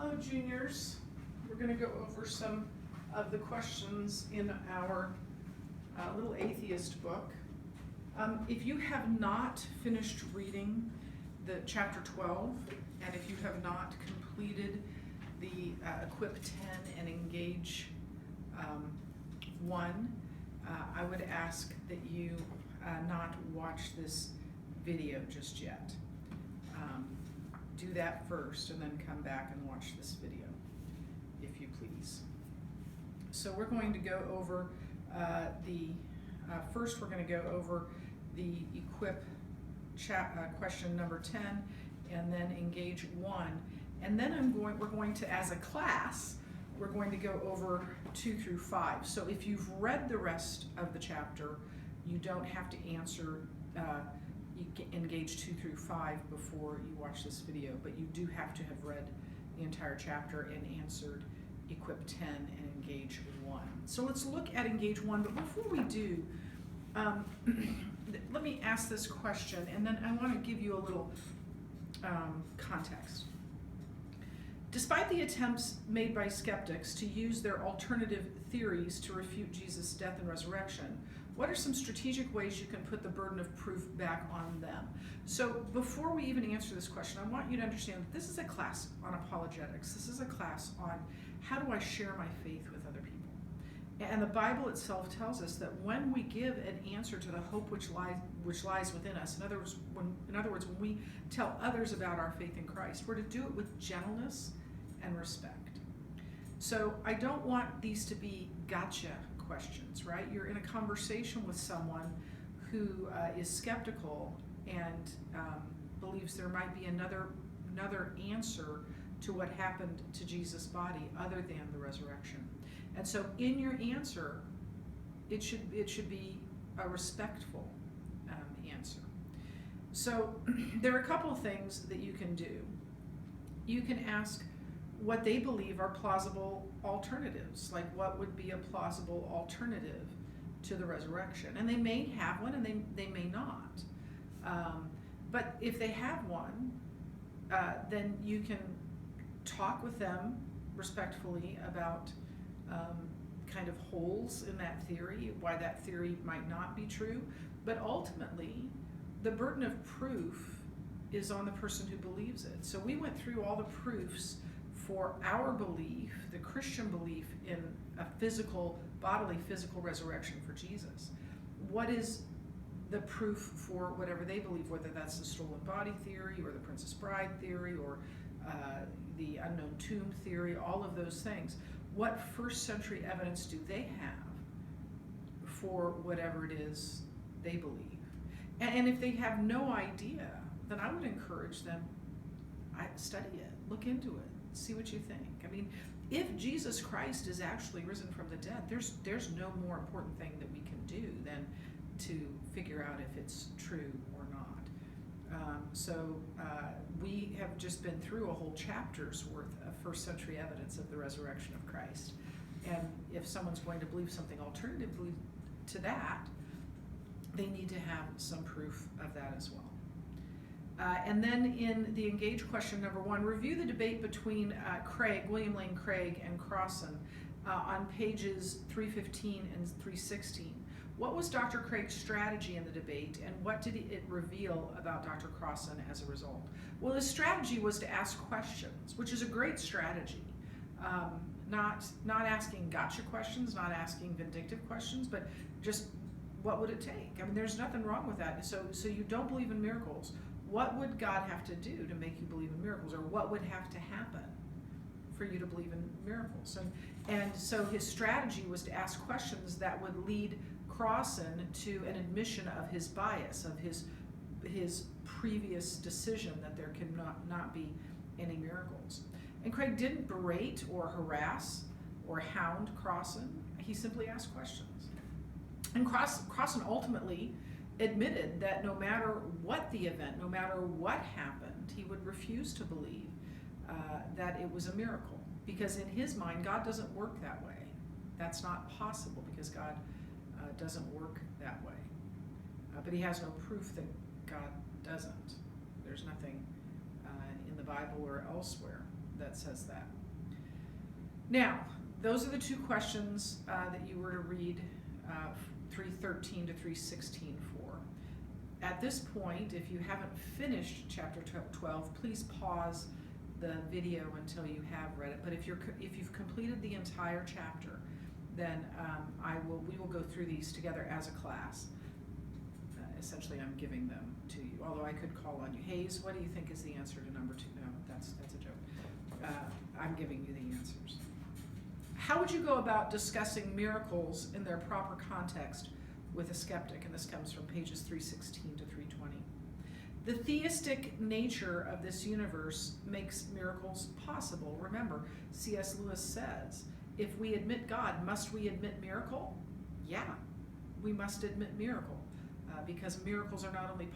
Hello, juniors. We're going to go over some of the questions in our little atheist book. If you have not finished reading the chapter 12, and if you have not completed the Equip 10 and Engage 1, I would ask that you not watch this video just yet. Do that first and then come back and watch this video, if you please. So we're going to go over first we're going to go over the Equip question number 10 and then Engage 1. And then we're going to, as a class, we're going to go over 2 through 5. So if you've read the rest of the chapter, you don't have to answer you can Engage 2 through 5 before you watch this video, but you do have to have read the entire chapter and answered Equip 10 and Engage 1. So let's look at Engage 1, but before we do, let me ask this question, and then I want to give you a little context. Despite the attempts made by skeptics to use their alternative theories to refute Jesus' death and resurrection, what are some strategic ways you can put the burden of proof back on them? So before we even answer this question, I want you to understand that this is a class on apologetics. This is a class on how do I share my faith with other people. And the Bible itself tells us that when we give an answer to the hope which lies within us, in other words, when we tell others about our faith in Christ, we're to do it with gentleness and respect. So I don't want these to be gotcha questions, right? You're in a conversation with someone who is skeptical and believes there might be another answer to what happened to Jesus' body other than the resurrection. And so in your answer, it should be a respectful answer. So there are a couple of things that you can do. You can ask what they believe are plausible alternatives, like what would be a plausible alternative to the resurrection. And they may have one and they may not. But if they have one, then you can talk with them respectfully about kind of holes in that theory, why that theory might not be true. But ultimately, the burden of proof is on the person who believes it. So we went through all the proofs for our belief, the Christian belief in a bodily physical resurrection for Jesus. What is the proof for whatever they believe, whether that's the stolen body theory or the Princess Bride theory or the unknown tomb theory, all of those things? What first century evidence do they have for whatever it is they believe? And if they have no idea, then I would encourage them, study it, look into it, see what you think. I mean, if Jesus Christ is actually risen from the dead, there's no more important thing that we can do than to figure out if it's true or not. We have just been through a whole chapter's worth of first century evidence of the resurrection of Christ. And if someone's going to believe something alternatively to that, they need to have some proof of that as well. And then in the Engage question number 1, review the debate between William Lane Craig and Crossan on pages 315 and 316. What was Dr. Craig's strategy in the debate, and what did it reveal about Dr. Crossan as a result? Well, his strategy was to ask questions, which is a great strategy. Not asking gotcha questions, not asking vindictive questions, but just what would it take? I mean, there's nothing wrong with that. So you don't believe in miracles. What would God have to do to make you believe in miracles? Or what would have to happen for you to believe in miracles? And so his strategy was to ask questions that would lead Crossan to an admission of his bias, of his previous decision that there can not be any miracles. And Craig didn't berate or harass or hound Crossan. He simply asked questions. And Crossan ultimately admitted that no matter what the event, no matter what happened, he would refuse to believe that it was a miracle. Because in his mind, God doesn't work that way. That's not possible because God doesn't work that way. But he has no proof that God doesn't. There's nothing in the Bible or elsewhere that says that. Now, those are the two questions that you were to read 313 to 316 for. At this point, if you haven't finished chapter 12, please pause the video until you have read it. But if you've completed the entire chapter, then we will go through these together as a class. Essentially, I'm giving them to you. Although I could call on you, Hayes, what do you think is the answer to number 2? No, that's a joke. I'm giving you the answers. How would you go about discussing miracles in their proper context with a skeptic? And this comes from pages 316 to 320. The theistic nature of this universe makes miracles possible. Remember, C.S. Lewis says, if we admit God, must we admit miracle? Yeah, we must admit miracle, because miracles are not only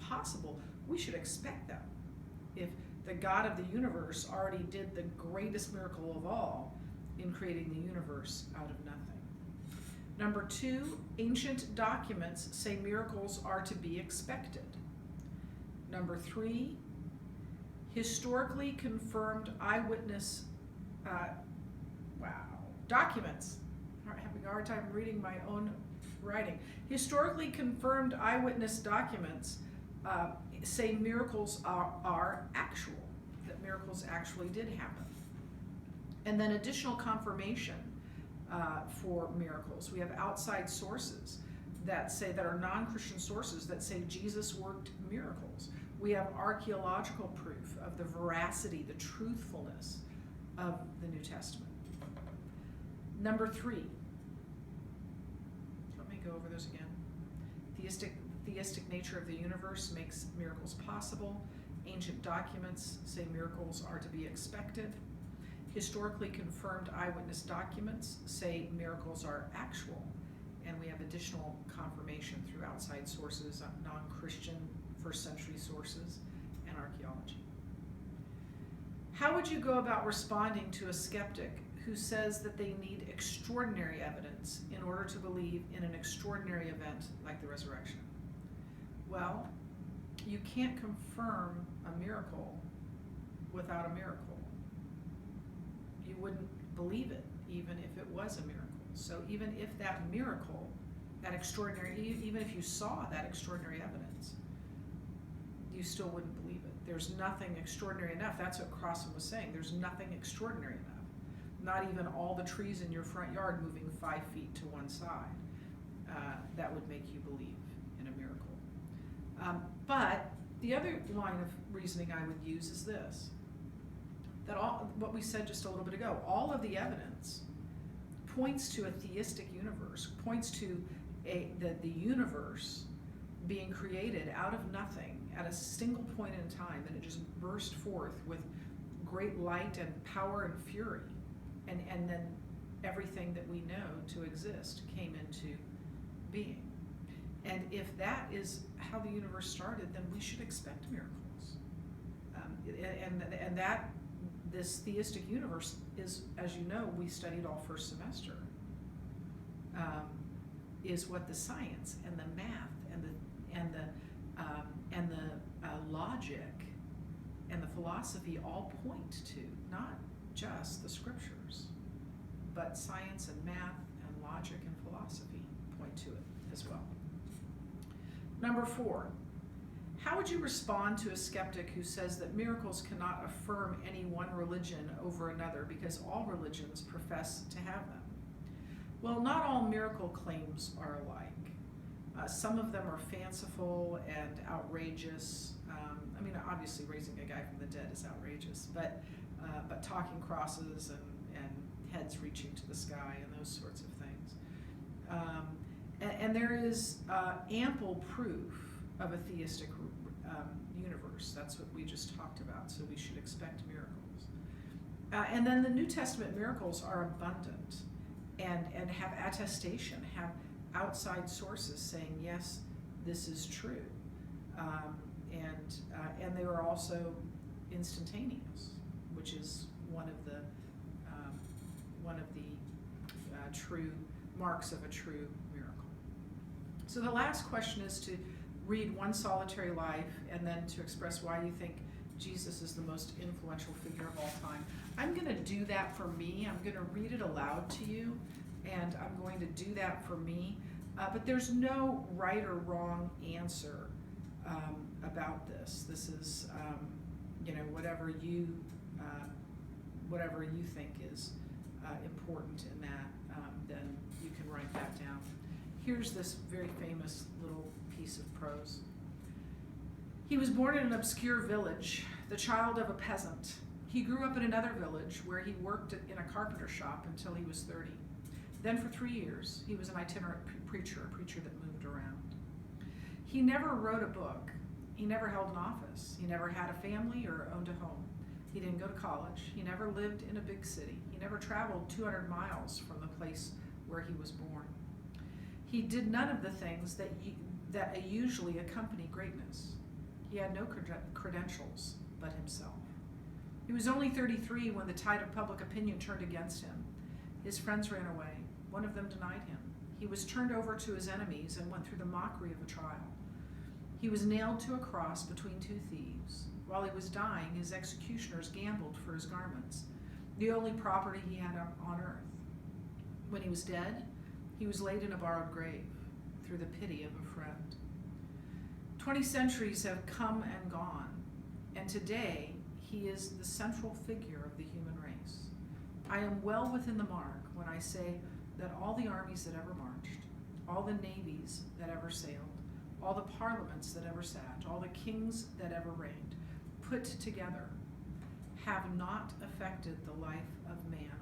possible, we should expect them. If the God of the universe already did the greatest miracle of all in creating the universe out of nothing. Number 2, ancient documents say miracles are to be expected. Number 3, historically confirmed eyewitness documents. I'm having a hard time reading my own writing. Historically confirmed eyewitness documents say miracles are actual, that miracles actually did happen. And then additional confirmation for miracles. We have outside sources that are non-Christian sources that say Jesus worked miracles. We have archaeological proof of the veracity, the truthfulness of the New Testament. Number 3. Let me go over those again. Theistic nature of the universe makes miracles possible. Ancient documents say miracles are to be expected. Historically confirmed eyewitness documents say miracles are actual. And we have additional confirmation through outside sources, non-Christian first century sources, and archaeology. How would you go about responding to a skeptic who says that they need extraordinary evidence in order to believe in an extraordinary event like the resurrection? Well, you can't confirm a miracle without a miracle. You wouldn't believe it even if it was a miracle. So even if that miracle, that extraordinary, even if you saw that extraordinary evidence, you still wouldn't believe it. There's nothing extraordinary enough. That's what Crossan was saying. There's nothing extraordinary enough. Not even all the trees in your front yard moving 5 feet to one side. That would make you believe in a miracle. But the other line of reasoning I would use is this. That what we said just a little bit ago, all of the evidence points to a theistic universe, points to the universe being created out of nothing at a single point in time, and it just burst forth with great light and power and fury, and then everything that we know to exist came into being. And if that is how the universe started, then we should expect miracles. And that this theistic universe is, as you know, we studied all first semester, is what the science and the math and the logic and the philosophy all point to, not just the scriptures, but science and math and logic and philosophy point to it as well. Number 4. How would you respond to a skeptic who says that miracles cannot affirm any one religion over another because all religions profess to have them? Well, not all miracle claims are alike. Some of them are fanciful and outrageous. Obviously raising a guy from the dead is outrageous, but talking crosses and heads reaching to the sky and those sorts of things. And there is ample proof of a theistic universe. That's what we just talked about, so we should expect miracles. And then the New Testament miracles are abundant and have attestation, have outside sources saying, yes, this is true. And they are also instantaneous, which is one of the true marks of a true miracle. So the last question is to read One Solitary Life and then to express why you think Jesus is the most influential figure of all time. I'm going to do that for me. I'm going to read it aloud to you, and I'm going to do that for me. But there's no right or wrong answer about this. This is, whatever you think is important in that, then you can write that down. Here's this very famous little piece of prose. He was born in an obscure village, the child of a peasant. He grew up in another village where he worked in a carpenter shop until he was 30. Then for 3 years, he was an itinerant preacher, a preacher that moved around. He never wrote a book. He never held an office. He never had a family or owned a home. He didn't go to college. He never lived in a big city. He never traveled 200 miles from the place where he was born. He did none of the things that usually accompany greatness. He had no credentials but himself. He was only 33 when the tide of public opinion turned against him. His friends ran away. One of them denied him. He was turned over to his enemies and went through the mockery of a trial. He was nailed to a cross between two thieves. While he was dying, his executioners gambled for his garments, the only property he had on earth. When he was dead, he was laid in a borrowed grave through the pity of a friend. 20 centuries have come and gone, and today he is the central figure of the human race. I am well within the mark when I say that all the armies that ever marched, all the navies that ever sailed, all the parliaments that ever sat, all the kings that ever reigned, put together, have not affected the life of man